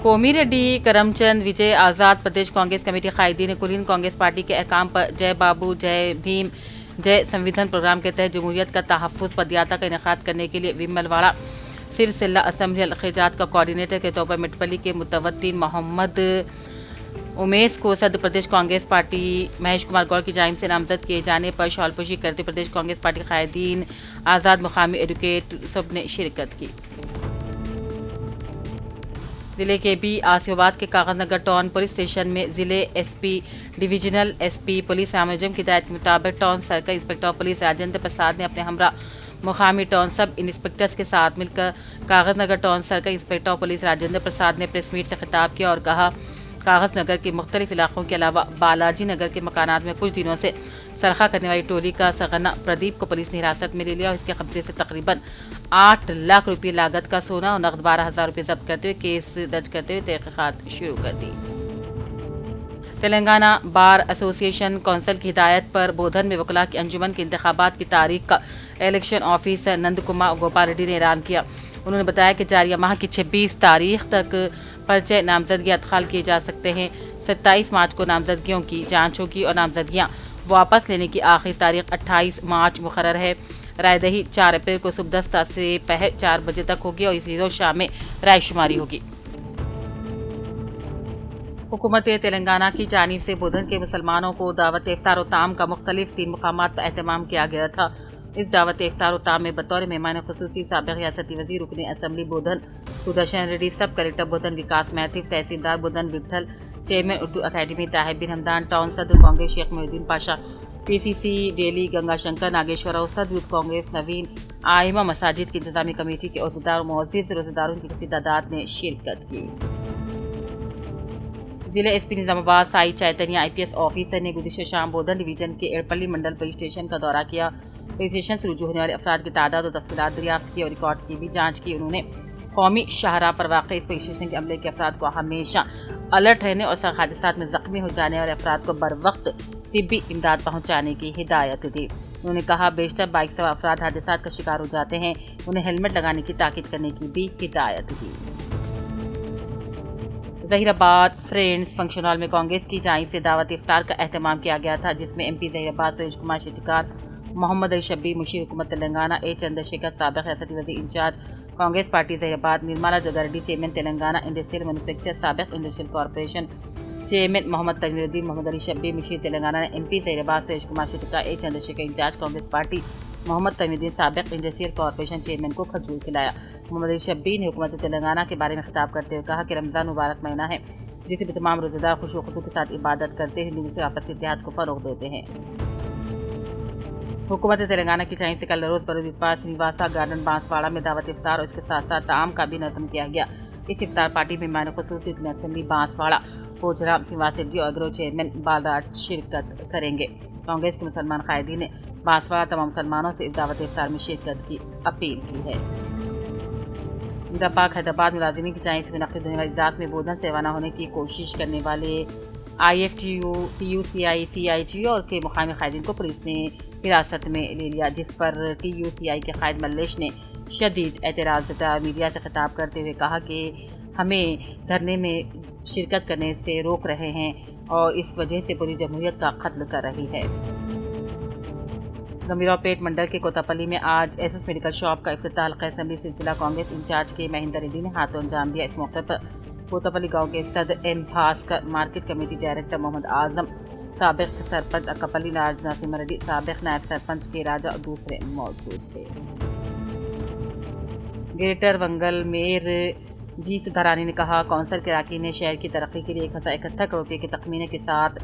कोमी रेड्डी, करमचंद, विजय आज़ाद प्रदेश Congress committee कायदीन कुलीन Congress party के अहकाम पर जय बाबू जय भीम जय संविधान प्रोग्राम के तहत जमहूरियत का तहफ़्फ़ुज़ पदयात्रा का इनेकाद करने के लिए विमलवाड़ा सिलसिला असम्बली अल-खिजात का कोऑर्डिनेटर के तौर पर मिटपली के मुतवत्तिन मोहम्मद उमेश को सदर प्रदेश कांग्रेस पार्टी महेश कुमार गौड़ की जानिब से नामजद किए जाने पर शॉलपोशी करते प्रदेश कांग्रेस पार्टी कायदीन आज़ाद मुकामी एडवोकेट सब ने शिरकत की। जिले के बी आसिफाबाद के कागजनगर टाउन पुलिस स्टेशन में जिले एसपी डिविजनल एसपी पुलिस आमजम की हिदायत के मुताबिक town circle inspector police Rajendra Prasad ने अपने हमरा मुकामी टाउन सब इंस्पेक्टर्स के साथ मिलकर Kagaznagar town circle inspector police Rajendra Prasad ने प्रेस मीट से खिताब किया और कहा कागजनगर के मुख्तलिफ इलाकों के अलावा बालाजी नगर के मकानात में कुछ दिनों से सरखा करने वाली टोली का सरगना प्रदीप को पुलिस ने हिरासत में ले लिया और इसके कब्जे से तकरीबन 8 लाख रुपये लागत का सोना और नकद 12,000 रुपये जब्त करते हुए केस दर्ज करते हुए तहकीकात शुरू कर दी। तेलंगाना बार एसोसिएशन कौंसिल की हिदायत पर बोधन में वकला की अंजुमन के इंतखाबात की तारीख का इलेक्शन ऑफिसर नंद कुमार गोपाल रेड्डी ने ऐलान किया। उन्होंने बताया कि जारिया माह की 26 तारीख तक पर्चे नामजदगी अदखाल किए जा सकते हैं। 27 मार्च को नामजदगियों की जांच होगी और नामजदगियां वापस लेने की आखिरी तारीख 28 मार्च मुकर्रर है। रायदही 4 अप्रैल को सुबह 10 से पहर 4 बजे तक होगी और इसी रोज शाम में रायशुमारी होगी। हुकूमत तेलंगाना की जानिब से बुधन के मुसलमानों को दावत इफ्तार और ताम का मुख्तलिफ 3 मुकामात पर एहतमाम किया गया था। इस दावत इफ्तार और ताम में बतौर मेहमान खुसूसी साबिक़ रियासती वज़ीर रुकन असम्बली बुधन सुदर्शन रेड्डी, सब कलेक्टर बुधन विकास मैथिव, तहसीलदार बुधन विट्ठल, चेयरमैन उर्दू अकेडमी ताहिर बिन हमदान, टाउन सदर कांग्रेस शेख मोहिउद्दीन पाशा, पीसीसी डेली गंगा शंकर नागेश्वरराव, सदर यूथ कांग्रेस नवीन, आइमा मसाजिद की इंतजामी कमेटी के अहदेदार और मुअज़्ज़िज़ रोज़ेदारों की कसीर तादाद ने शिरकत की। जिले एसपी निजामाबाद साई चैतन्य आईपीएस ऑफिसर ने गुज़िश्ता शाम बोधन डिवीजन के एड़पल्ली मंडल पुलिस स्टेशन का दौरा किया। पुलिस स्टेशन से रुजू होने वाले अफराद की तादाद और तफसीलात दरियाफ्त की और रिकॉर्ड की भी जाँच की। उन्होंने कौमी शाहराह पर वाक़ इस पुलिस स्टेशन के अमले के अफराद को हमेशा अलर्ट रहने और सख्त हादसात में जख्मी हो जाने वाले अफराद को बर वक्त तिब्बी इमदाद पहुँचाने की हिदायत दी। उन्होंने कहा बेशतर बाइक सवार अफराद हादसात का शिकार हो जाते हैं, उन्हें हेलमेट लगाने की ताकीद करने की भी हिदायत दी। ज़हीराबाद फ्रेंड्स फंक्शन हॉल में कांग्रेस की जानिब से दावत इफ्तार का एहतमाम किया गया था, जिसमें एमपी ज़हीराबाद सुरेश कुमार शेट्टिकार, मोहम्मद अली शब्बीर, मुशीर हुकूमत तेलंगाना ए चंद्रशेखर, साबिक़ रियासती वज़ीर incharge Congress party Zaheerabad, Nirmala Jaggareddy, chairman Telangana industrial manufacture, साबिक़ industrial corporation chairman Mohammed Tajmuddin, Mohammed Ali Shabbir, मुशीर तेलंगाना ने MP Zaheerabad Suresh Kumar Shettikar A Chandrashekar incharge Congress party, Mohammed Tajmuddin साबिक़ इंडस्ट्रियल कॉर्पोरेशन चेयरमैन को खजूर खिलाया। मोहम्मद अली शब्बीर ने हुकूमत तेलंगाना के बारे में खिताब करते हुए कहा कि रमज़ान मुबारक महीना है, जिसे भी तमाम रोज़ेदार खुशू खुशू के साथ इबादत करते हैं, लोगों से आपसी इत्तेहाद को फ़रोग़ देते हैं। हुकूमत तेलंगाना की जानिब से कल रोज़ बरोज़ इतवार श्रीनिवासा गार्डन बांसवाड़ा में दावत इफ्तार और इसके साथ साथ ताम का भी नज़म किया गया। इस इफ्तार पार्टी में मेहमान खुसूसी रुकन असम्बली बांसवाड़ा पोजराम श्रीनिवास रेड्डी और एग्रो चेयरमैन बालराज शिरकत करेंगे। कांग्रेस के मुसलमान कायदीन ने बांसवाड़ा तमाम मुसलमानों से इस दावत इफ्तार में शिरकत की अपील की है। इंदिरा हैदराबाद मुलाजिमीन की जानिब से मुनक़िद होने वाली इजलास में बोधन से रवाना होने की कोशिश करने वाले IFTU, TUCI, CITU और के मुकामी कायदीन को पुलिस ने हिरासत में ले लिया, जिस पर TUCI के कायद मल्लेश ने शदीद एतराज़ जताया। मीडिया से खिताब करते हुए कहा कि हमें धरने में शिरकत करने से रोक रहे हैं और इस वजह से पूरी जमहूरियत का कत्ल कर रही है। गंभीरावपेट मंडल के कोतापल्ली में आज एसएस मेडिकल शॉप का इफ्तिताह हल्का असेंबली सिलसिला कांग्रेस इंचार्ज के महेंद्र रेड्डी ने हाथों अंजाम दिया। इस मौके पर कोतापल्ली गांव के सदर N Bhaskar, market committee director Mohammed Azam, साबिक़ सरपंच अक्कापल्ली नाज नसीम रेड्डी, साबिक़ नायब सरपंच के राजा और दूसरे मौजूद थे। ग्रेटर वंगल मेयर जी सुधारानी ने कहा कौंसिल के अरकान ने शहर की तरक्की के लिए 171 करोड़ रुपये के तखमीने के साथ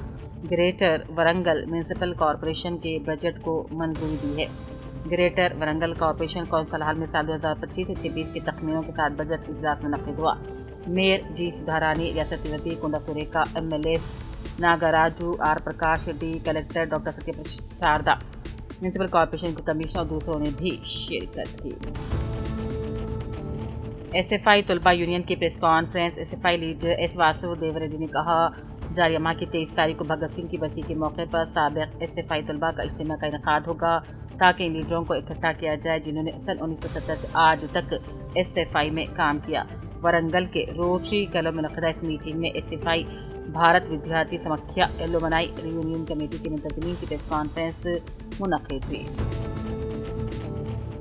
ग्रेटर वरंगल म्यूनसिपल कॉरपोरेशन के बजट को मंजूरी दी है। ग्रेटर वरंगल कॉरपोरेशन कौंसिल हाल में साल 2025 से 26 के तखमीनों के साथ बजट इजलास मुनक़िद हुआ। मेयर जी सुधारानी, रियासती वज़ीर Konda Surekha, MLA Nagaraju R Prakash Reddy, collector doctor Satyaprakash Sharada, municipal corporation के कमिश्नर और दूसरों ने भी शिरकत की। SFI तलबा यूनियन की press conference. SFI leader S Vasudev Reddy ने कहा जारी माह की 23 तारीख को भगत सिंह की बरसी के मौके पर साबिक़ SFI तलबा का इज्तिमा का इनेकाद होगा। تاکہ ان لیڈروں کو اکٹھا کیا جائے جنہوں نے سن 1970 سے آج تک SFI میں کام کیا۔ ورنگل کے روٹری کلب میں منعقدہ اس میٹنگ میں SFI بھارت ودیارتھی سمکھیا ایلومنائی ری یونین کمیٹی کے منتظمین کی پریس کانفرنس منعقد ہوئی۔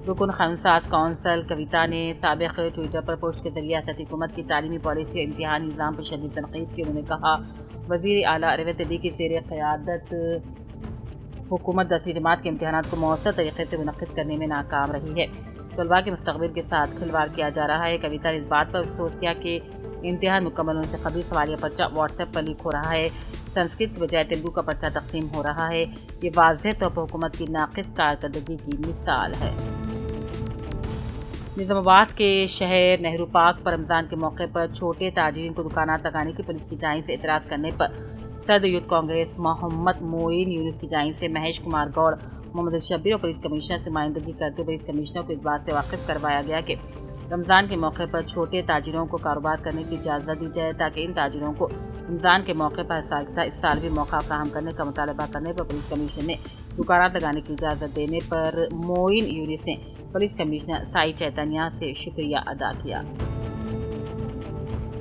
رکن خنساز کونسل کویتا نے سابق ٹویٹر پر پوسٹ کے ذریعے ریاستی حکومت کی تعلیمی پالیسی اور امتحانی نظام پر شدید تنقید کی۔ انہوں نے کہا وزیر اعلیٰ ریونت ریڈی کی زیر قیادت حکومت 10ویں جماعت کے امتحانات کو مؤثر طریقے سے منعقد کرنے میں ناکام رہی ہے۔ طلباء کے مستقبل کے ساتھ کھلواڑ کیا جا رہا ہے۔ کویتا نے اس بات پر افسوس کیا کہ امتحان مکمل ہونے سے قبل سوالیہ پرچہ واٹس ایپ پر لیک ہو رہا ہے، سنسکرت کی بجائے تیلگو کا پرچہ تقسیم ہو رہا ہے۔ یہ واضح طور پر حکومت کی ناقص کارکردگی کی مثال ہے۔ نظام آباد کے شہر نہرو پارک پر رمضان کے موقع پر چھوٹے تاجرین کو دکانات لگانے کی پولیس کی جانب سے اعتراض کرنے پر صدر یوتھ کانگریس محمد معین یونس کی جانب سے مہیش کمار گوڑ، محمد شبیر اور پولیس کمشنر سے نمائندگی کرتے ہوئے پولیس کمشنر کو اس بات سے واقف کروایا گیا کہ رمضان کے موقع پر چھوٹے تاجروں کو کاروبار کرنے کی اجازت دی جائے تاکہ ان تاجروں کو رمضان کے موقع پر اس سال بھی موقع فراہم کرنے کا مطالبہ کرنے پر پولیس کمشنر نے دکانات لگانے کی اجازت دینے پر معین یونس نے پولیس کمشنر سائی چیتنیا سے شکریہ ادا کیا۔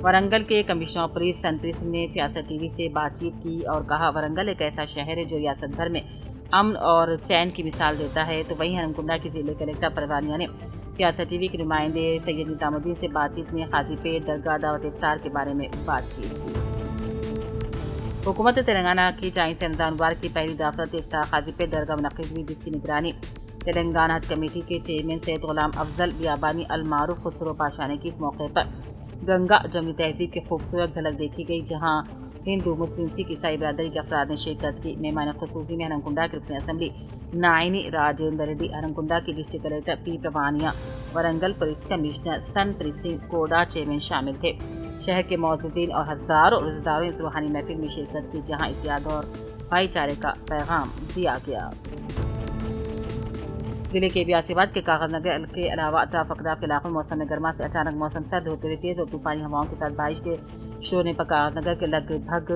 ورنگل کے کمشنر آف پولیس سنتری سنگھ نے سیاست ٹی وی سے بات چیت کی اور کہا ورنگل ایک ایسا شہر ہے جو ریاست بھر میں امن اور چین کی مثال دیتا ہے، تو وہیں ہرمکنڈا کی ضلع کلیکٹر پروانیہ نے سیاست ٹی وی کے نمائندے سید نظام الدین سے بات چیت میں قاضی پیٹ درگاہ دعوت افطار کے بارے میں بات چیت کی۔ حکومت تلنگانہ کی جانب سے رمضان مبارک کی پہلی دعوت افطار قاضی پیٹ درگاہ منعقد ہوئی، جس کی نگرانی تلنگانہ حج کمیٹی کے چیئرمین سید غلام افضل بیابانی المعروف خسرو پاشا نے کی۔ اس موقع پر گنگا جمنی تہذیب کی خوبصورت جھلک دیکھی گئی، جہاں ہندو مسلم سکھ عیسائی برادری کے افراد نے شرکت کی۔ مہمان خصوصی میں ہرمکنڈا کے رکن اسمبلی نائنی راجندر ریڈی، ہرمکنڈا کی district collector P Pravinya, Warangal police commissioner Sunpreet Singh کوڈا چیئرمین شامل تھے۔ شہر کے معززین اور ہزاروں روزہ داروں نے اس روحانی محفل میں شرکت کی، جہاں اتحاد اور بھائی چارے کا پیغام دیا گیا۔ ضلع کے بیاسی آباد کے کاغذ نگر کے علاوہ اطراف اقداف کے علاقوں میں موسم گرما سے اچانک موسم سرد ہوتے ہوئے تیز اور طوفانی ہواؤں کے ساتھ بارش کے شروع ہونے پر کاغذ نگر کے لگ بھگ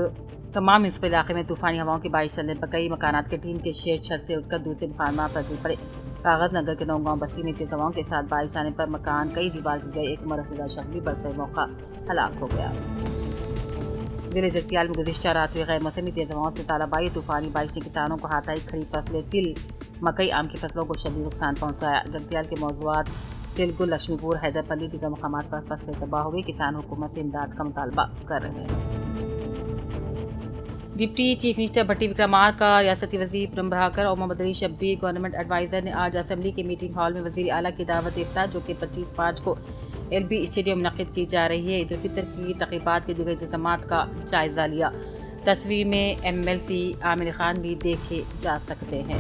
تمام میونسپل علاقے میں طوفانی ہواؤں کی بارش چلنے پر کئی مکانات کے ٹین کے شیڈ چھت سے اٹھ کر دوسرے مکانات پر گر پڑے۔ کاغذ نگر کے نوگاؤں بستی میں تیز ہواؤں کے ساتھ بارش آنے پر مکان کئی دیوار گر گئے، ایک عمر رسیدہ شخص بھی برسے موقع ہلاک ہو گیا۔ ضلع جگتیال میں گزشتہ رات ہوئی غیر موسمی تیز ہواؤں سے تالابائی طوفانی بارش نے کسانوں کو ہاتھ آئی خریف فصلیں تل، مکئی، آم کی فصلوں کو شدید نقصان پہنچایا۔ جگتیال کے موضوعات چلگل، لکشمی پور، حیدر پلی دیگر مقامات پر فصلیں تباہ ہو گئی۔ کسان حکومت سے امداد کا مطالبہ کر رہے ہیں۔ ڈپٹی چیف منسٹر بھٹی وکرمار کا ریاستی وزیر پرمبھاکر اور محمد علی شبیر گورنمنٹ ایڈوائزر نے آج اسمبلی کے میٹنگ ہال میں وزیر اعلیٰ کی دعوت افطار جو کہ 25 مارچ کو LB اسٹیڈیم منعقد کی جا رہی ہے، عید الفطر کی تقریبات کے دیگر انتظامات کا جائزہ لیا۔ تصویر میں MLC عامر خان بھی دیکھے جا سکتے ہیں۔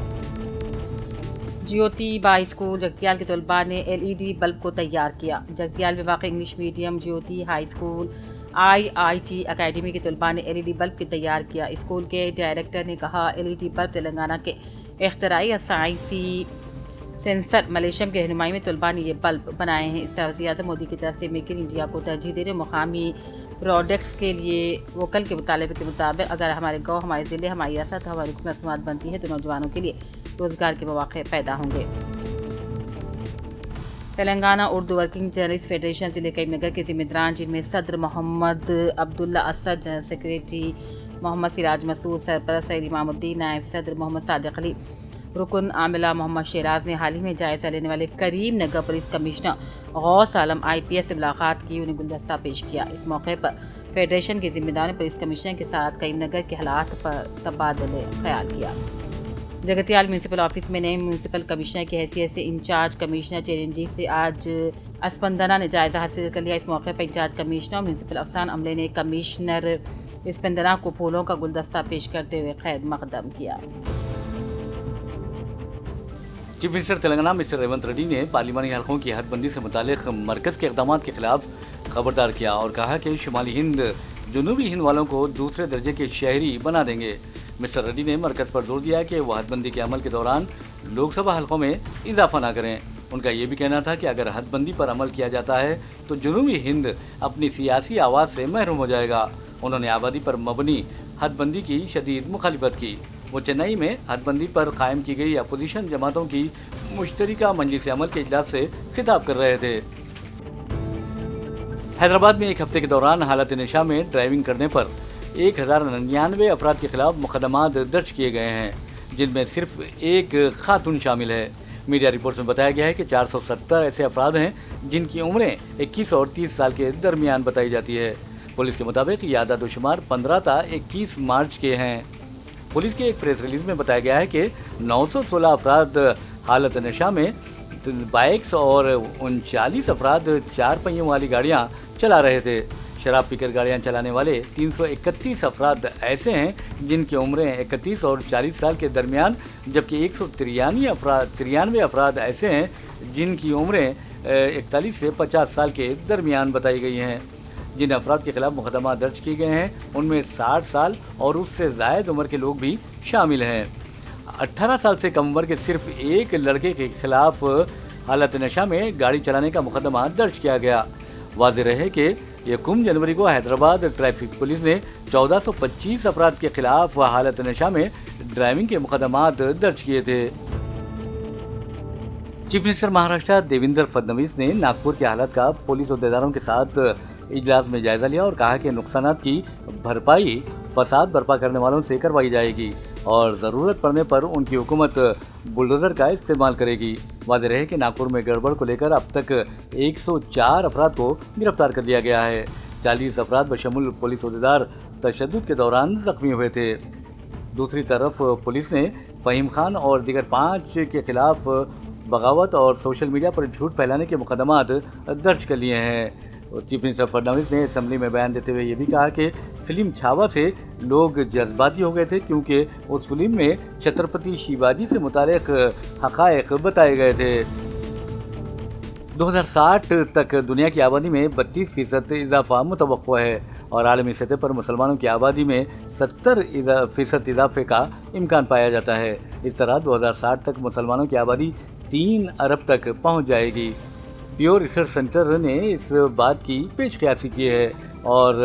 جیوتی بائی اسکول جگتیال کے طلباء نے LED بلب کو تیار کیا۔ جگتیال میں واقع انگلش میڈیم جیوتی ہائی اسکول IIT اکیڈمی کے طلباء نے LED بلب کی تیار کیا۔ اسکول کے ڈائریکٹر نے کہا LED بلب تلنگانہ کے اختراعی اور سائنسی سینسر ملیشیم کی رہنمائی میں طلباء نے یہ بلب بنائے ہیں۔ اس طرح وزیر اعظم مودی کی طرف سے میک ان انڈیا کو ترجیح دے رہے مقامی پروڈکٹس کے لیے وکل کے مطالبے کے مطابق اگر ہمارے گاؤں، ہمارے ضلع، ہماری ریاست، ہماری رکن مصنوعات بنتی ہے تو نوجوانوں کے لیے روزگار کے مواقع پیدا ہوں گے۔ Telangana Urdu working journalist federation ضلع کریم نگر کے ذمہ داران، جن میں صدر محمد عبداللہ اسد، جنرل سیکریٹری محمد سراج مسعود، سرپرست سید امام الدین، نائب صدر محمد صادق علی، رکن عاملہ محمد شیراز نے حال ہی میں جائزہ لینے والے کریم نگر پولیس کمشنر غوث عالم IPS سے ملاقات کی، انہیں گلدستہ پیش کیا۔ اس موقع پر فیڈریشن کے ذمہ داروں نے پولیس کمشنر کے ساتھ کریم نگر کے حالات پر تبادلہ خیال کیا۔ جگتیال میونسپل آفس میں نئے میونسپل کمشنر کی حیثیت سے انچارج کمشنر چیرنجیت سے آج اسپندنا نے جائزہ حاصل کر لیا۔ اس موقع پر انچارج کمشنر اور میونسپل افسران عملے نے کمشنر اسپندنا کو پھولوں کا گلدستہ پیش کرتے ہوئے خیر مقدم کیا۔ Chief minister Telangana mister Revanth Reddy نے پارلیمانی حلقوں کی حد بندی سے متعلق مرکز کے اقدامات کے خلاف خبردار کیا اور کہا کہ شمالی ہند جنوبی ہند والوں کو دوسرے درجے کے شہری بنا دیں گے۔ مسٹر ریڈی نے مرکز پر زور دیا کہ وہ حد بندی کے عمل کے دوران لوک سبھا حلقوں میں اضافہ نہ کریں۔ ان کا یہ بھی کہنا تھا کہ اگر حد بندی پر عمل کیا جاتا ہے تو جنوبی ہند اپنی سیاسی آواز سے محروم ہو جائے گا۔ انہوں نے آبادی پر مبنی حد بندی کی شدید مخالفت کی۔ वो चेन्नई में हदबंदी पर कायम की गई अपोजिशन जमातों की मुश्तरका मजलिस अमल के इजलास से खिताब कर रहे थे। हैदराबाद में एक हफ्ते के दौरान हालत नशा में ड्राइविंग करने पर 1099 अफराद के खिलाफ मुकदमात दर्ज किए गए हैं, जिनमें सिर्फ एक खातून शामिल है। मीडिया रिपोर्ट्स में बताया गया है कि 470 ऐसे अफराद हैं जिनकी उम्रें 21 और 30 साल के दरमियान बताई जाती है। पुलिस के मुताबिक ये आदादोशुमार 15 ता 21 मार्च के हैं। पुलिस के एक प्रेस रिलीज में बताया गया है कि 916 अफराद हालत नशा में बाइक्स और 39 अफराद 4 पहियों वाली गाड़ियां चला रहे थे। शराब पीकर गाड़ियां चलाने वाले 331 अफराद ऐसे हैं जिनकी उम्रें 31 और 40 साल के दरमियान, जबकि 193 अफराद ऐसे हैं जिनकी उम्रें 41 से 50 साल के दरमियान बताई गई हैं। जिन अफराद के खिलाफ मुकदमा दर्ज किए गए हैं उनमें 60 साल और उससे ज़ायद उम्र के लोग भी शामिल हैं। 18 साल से कम उम्र के सिर्फ एक लड़के के खिलाफ हालत नशा में गाड़ी चलाने का मुकदमा दर्ज किया गया। वाज़ेह रहे कि यकम जनवरी को हैदराबाद ट्रैफिक पुलिस ने 1425 अफराद के खिलाफ हालत नशा में ड्राइविंग के मुकदमात दर्ज किए थे। चीफ मिनिस्टर महाराष्ट्र देवेंद्र फडणवीस ने नागपुर की हालत का पुलिस अहदेदारों के साथ इजलास में जायजा लिया और कहा कि नुकसानात की भरपाई फसाद बर्पा करने वालों से करवाई जाएगी और ज़रूरत पड़ने पर उनकी हुकूमत बुलडोज़र का इस्तेमाल करेगी। वाज़ेह रहे कि नागपुर में गड़बड़ को लेकर अब तक 104 अफराद को गिरफ्तार कर लिया गया है। 40 अफराद बशमुल पुलिस अहदेदार तशद्दुद के दौरान जख्मी हुए थे। दूसरी तरफ पुलिस ने फ़हीम खान और दीगर 5 के खिलाफ बगावत और सोशल मीडिया पर झूठ फैलाने के मुकदमात दर्ज कर लिए हैं। चीफ मिनिस्टर फडणवीस ने असेंबली में बयान देते हुए ये भी कहा कि फिल्म छावा से लोग जज्बाती हो गए थे क्योंकि उस फिल्म में छत्रपति शिवाजी से मुतालिक हक़ाइक़ बताए गए थे। 2060 तक दुनिया की आबादी में 32% इजाफा मुतवक्को है और आलमी सतह पर मुसलमानों की आबादी में 70% इजाफे का इम्कान पाया जाता है। इस तरह 2060 तक मुसलमानों की आबादी 3 अरब तक पहुँच जाएगी। प्योर रिसर्च सेंटर ने इस बात की पेशकयासी की है और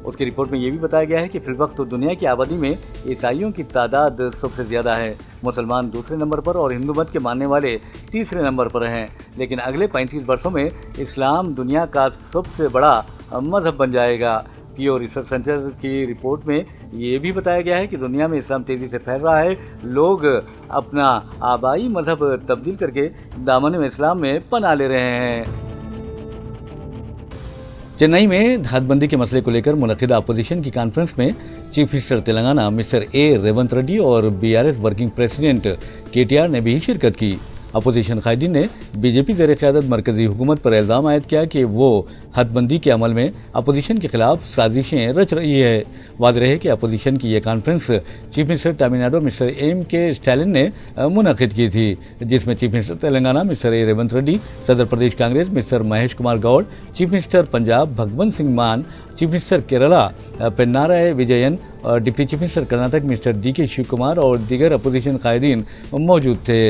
उसकी रिपोर्ट में ये भी बताया गया है कि फिलवक्त तो दुनिया की आबादी में ईसाइयों की तादाद सबसे ज़्यादा है, मुसलमान दूसरे नंबर पर और हिंदू मत के मानने वाले तीसरे नंबर पर हैं। लेकिन अगले 35 वर्षों में इस्लाम दुनिया का सबसे बड़ा मजहब बन जाएगा। प्योर रिसर्च सेंटर की रिपोर्ट में ये भी बताया गया है कि दुनिया में इस्लाम तेज़ी से फैल रहा है। लोग अपना आबाई मजहब तब्दील करके दामन में इस्लाम में पनाह ले रहे हैं। चेन्नई में हदबंदी के मसले को लेकर मुनक़िदा अपोजिशन की कॉन्फ्रेंस में chief minister Telangana mister A Revanth Reddy और बीआरएस वर्किंग प्रेसिडेंट केटीआर ने भी शिरकत की। अपोजिशन कायदीन ने बीजेपी ज़ेर क़यादत मरकज़ी हुकूमत पर इल्ज़ाम आयद किया कि वो हदबंदी के अमल में अपोजिशन के खिलाफ साजिशें रच रही है। वाज़ेह रहे कि अपोजिशन की यह conference chief minister Tamil Nadu mister M K Stalin ने मुनक़िद की थी, जिसमें chief minister Telangana mister A Revanth Reddy, सदर Pradesh Congress mister Mahesh Kumar Goud, chief minister Punjab Bhagwant Singh Mann, chief minister Kerala Pinarayi Vijayan और deputy chief minister Karnataka mister DK Shiva Kumar और दीगर अपोजिशन कायदीन मौजूद थे।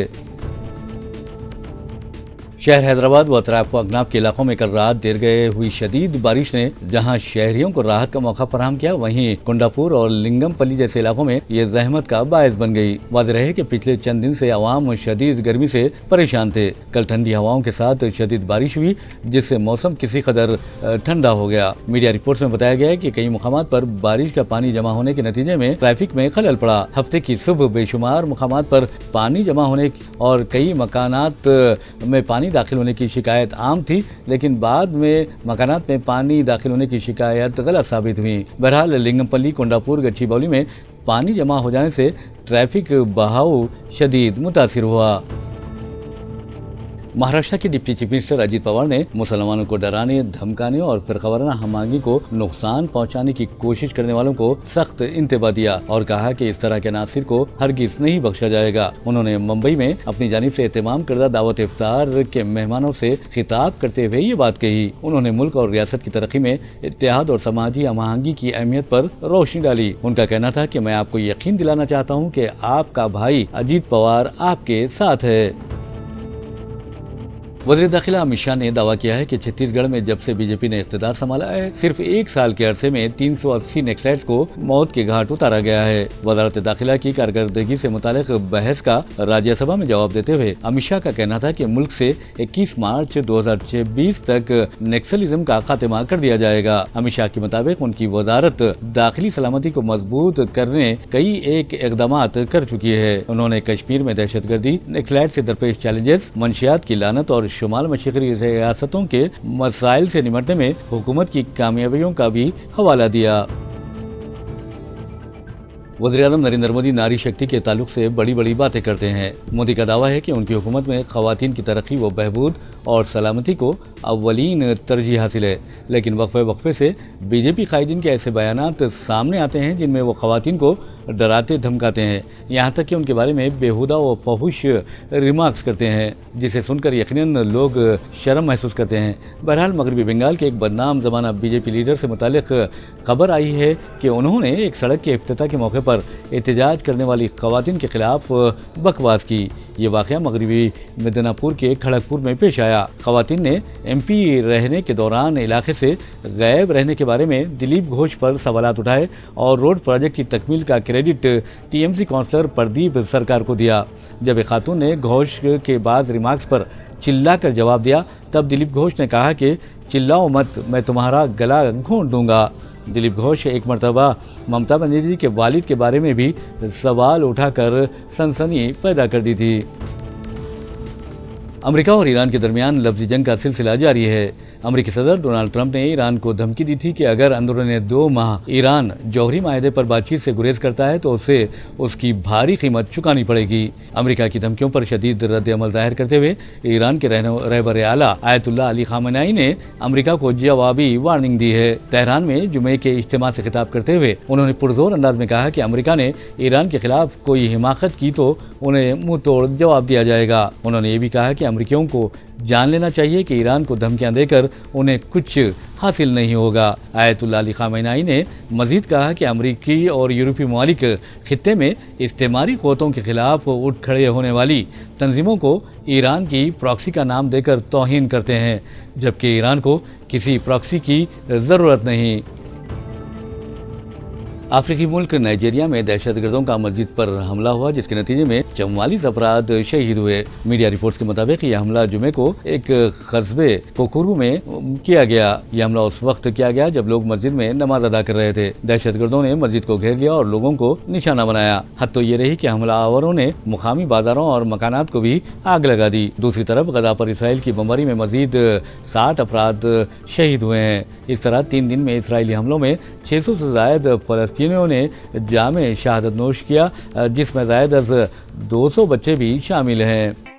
शहर हैदराबाद व अतराफ अगनाब के इलाकों में कल रात देर गए हुई शदीद बारिश ने जहां शहरियों को राहत का मौका फराहम किया, वहीं कुंडापुर और लिंगमपल्ली जैसे इलाकों में ये जहमत का बायस बन गई। वाज़ेह रहे कि पिछले चंद दिन से अवाम शदीद गर्मी से परेशान थे। कल ठंडी हवाओं के साथ शदीद बारिश हुई जिससे मौसम किसी कदर ठंडा हो गया। मीडिया रिपोर्ट्स में बताया गया है कि कई मुकामात पर बारिश का पानी जमा होने के नतीजे में ट्रैफिक में खलल पड़ा। हफ्ते की सुबह बेशुमार मुकामात पर पानी जमा होने और कई मकानात में पानी दाखिल होने की शिकायत आम थी, लेकिन बाद में मकानात में पानी दाखिल होने की शिकायत गलत साबित हुई। बहरहाल लिंगमपल्ली, कोंडापुर, गच्चीबौली में पानी जमा हो जाने से ट्रैफिक बहाव शदीद मुतासिर हुआ। महाराष्ट्र के deputy chief minister Ajit Pawar ने मुसलमानों को डराने, धमकाने और फिरकावाराना हमआहंगी को नुकसान पहुंचाने की कोशिश करने वालों को सख्त इंतबा दिया और कहा कि इस तरह के नासिर को हरगिज नहीं बख्शा जाएगा। उन्होंने मुंबई में अपनी जानिब से एहतमाम करदा दावत इफ्तार के मेहमानों से खिताब करते हुए ये बात कही। उन्होंने मुल्क और रियासत की तरक्की में इत्तेहाद और समाजी हमआहंगी की अहमियत पर रोशनी डाली। उनका कहना था कि मैं आपको यकीन दिलाना चाहता हूँ कि आपका भाई अजीत पवार आपके साथ है। वज़ीर दाखिला अमित शाह ने दावा किया है कि छत्तीसगढ़ में जब से बीजेपी ने इख्तिदार संभाला है, सिर्फ 1 साल के अरसे में 380 नक्सलाइट्स को मौत के घाट उतारा गया है। वज़ारत दाखिला की कारकर्दगी से मुतालिक बहस का राज्यसभा में जवाब देते हुए अमित शाह का कहना था कि मुल्क से 21 मार्च 2026 तक नक्सलिज्म का खात्मा कर दिया जाएगा। अमित शाह के मुताबिक उनकी वज़ारत दाखिली सलामती को मजबूत करने कई इक़दामात कर चुकी है। उन्होंने कश्मीर में दहशतगर्दी, नक्सलाइट से दरपेश चैलेंजेस, मंशियात की लानत और शुमाल मशरक़ी रियासतों के मसाइल से निपटने में हुकूमत की कामयाबियों का भी हवाला दिया। वज़ीर-ए-आज़म नरेंद्र मोदी नारी शक्ति के ताल्लुक से बड़ी बड़ी बातें करते हैं। मोदी का दावा है कि उनकी हुकूमत में ख़वातीन की तरक्की व बहबूद और सलामती को अव्वलीन तरजीह हासिल है, लेकिन वक्फे से बीजेपी कायदीन के ऐसे बयानात सामने आते हैं जिनमें वो ख़वातीन को डराते धमकाते हैं, यहाँ तक कि उनके बारे में बेहुदा व फहुश रिमार्क्स करते हैं, जिसे सुनकर यकीनन लोग शर्म महसूस करते हैं। बहरहाल मगरबी बंगाल के एक बदनाम ज़माना बीजेपी लीडर से मुतालिक खबर आई है कि उन्होंने एक सड़क के इफ्तिताह के मौके पर एहतजाज करने वाली ख़वातीन के खिलाफ बकवास की। ये वाक़या मगरबी मिदनापुर के खड़गपुर में पेश आया। ख़वातीन ने एमपी रहने के दौरान इलाके से गायब रहने के बारे में दिलीप घोष पर सवालात उठाए और रोड प्रोजेक्ट की तकमील का क्रेडिट टीएमसी काउंसलर प्रदीप सरकार को दिया। जब एक खातून ने घोष के बाद रिमार्क्स पर चिल्ला कर जवाब दिया, तब दिलीप घोष ने कहा कि चिल्लाओ मत, मैं तुम्हारा गला घोंट दूंगा। दिलीप घोष एक मरतबा ममता बनर्जी के वालिद के बारे में भी सवाल उठाकर सनसनी पैदा कर दी थी। अमेरिका और ईरान के दरमियान लफ्ज़ी जंग का सिलसिला जारी है। अमेरिकी सदर डोनाल्ड ट्रंप ने ईरान को धमकी दी थी कि अगर अंदरूनी 2 माह ईरान जौहरी माहदे पर बातचीत से गुरेज करता है तो उसे उसकी भारी कीमत चुकानी पड़ेगी। अमेरिका की धमकियों पर शदीद रद्द अमल जाहिर करते हुए ईरान के रहबर आला आयतुल्लाह अली खामेनी ने अमेरिका को जवाबी वार्निंग दी है। तेहरान में जुमे के इज्तिमा से खिताब करते हुए उन्होंने पुरजोर अंदाज में कहा कि अमेरिका ने ईरान के खिलाफ कोई हिमाकत की तो उन्हें मुंह तोड़ जवाब दिया जाएगा। उन्होंने ये भी कहा कि अमेरिकियों को जान लेना चाहिए कि ईरान को धमकियां देकर उन्हें कुछ हासिल नहीं होगा। आयतुल्लाह अली खामेनी ने मजीद कहा कि अमेरिकी और यूरोपीय ममालिक खित्ते में इस्तेमारी क़ुव्वतों के खिलाफ उठ खड़े होने वाली तंजीमों को ईरान की प्रॉक्सी का नाम देकर तौहीन करते हैं, जबकि ईरान को किसी प्रॉक्सी की ज़रूरत नहीं। अफ्रीकी मुल्क नाइजीरिया में दहशतगर्दों का मस्जिद पर हमला हुआ, जिसके नतीजे में 44 अफराद शहीद हुए। मीडिया रिपोर्ट्स के मुताबिक यह हमला जुमे को एक कस्बे कोकुरू में किया गया। यह हमला उस वक्त किया गया जब लोग मस्जिद में नमाज अदा कर रहे थे। दहशतगर्दों ने मस्जिद को घेर लिया और लोगों को निशाना बनाया। हद तो ये रही कि हमलावरों ने मुकामी बाजारों और मकानात को भी आग लगा दी। दूसरी तरफ गजा पर इसराइल की बमबारी में मजीद 60 अफराद शहीद हुए हैं। इस तरह 3 दिन में इसराइली हमलों में 600 से ज़ायद फ़लस्तीनियों ने जामे शहादत नोश किया, जिसमें ज़ायद 200 बच्चे भी शामिल हैं।